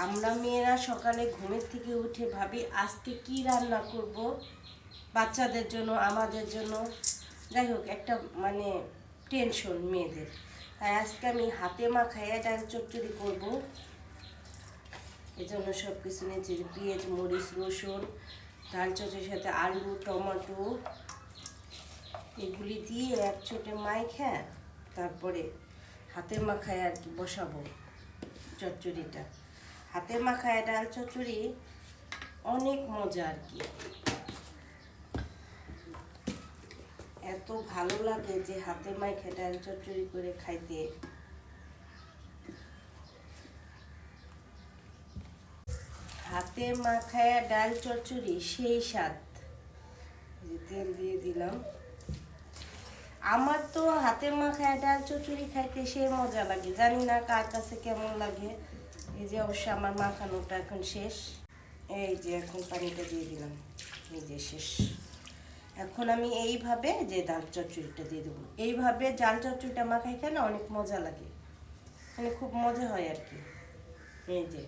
আমরা মেয়েরা সকালে ঘুমের থেকে উঠে ভাবি আজকে কি রান্না করব বাচ্চাদের জন্য, আমাদের জন্য। যাই হোক, একটা মানে টেনশন মেয়েদের। তাই আজকে আমি হাতে মাখায় ডাল চচ্চড়ি করব। এই জন্য সব কিছু নিয়েছি, পেঁয়াজ, মরিচ, রসুন, ডাল চচ্চড়ির সাথে আলু, টমেটো এগুলি দিয়ে এক ছোটে মাইখা তারপরে হাতে মাখায় আর কি বসাবো চচ্চড়িটা। হাতে মাখায় ডাল চচ্চড়ি অনেক মজা আর কি, এত ভালো লাগে যে হাতে মাখা ডাল চচ্চড়ি করে খাইতে। হাতে মাখায়া ডাল চচ্চড়ি সেই স্বাদ। তেল দিয়ে দিলাম। আমার তো হাতে মাখায়া ডাল চচ্চড়ি খাইতে সেই মজা লাগে, জানি না কার কাছে কেমন লাগে। এই যে অবশ্য আমার মাখানোটা এখন শেষ। এই যে এখন পানিটা দিয়ে দিলাম, এই যে শেষ। এখন আমি এইভাবে যে ডাল চচ্চড়িটা দিয়ে দেবো, এইভাবে ডাল চচ্চড়িটা মাখাই খেলে অনেক মজা লাগে, মানে খুব মজা হয় আর কি। এই যে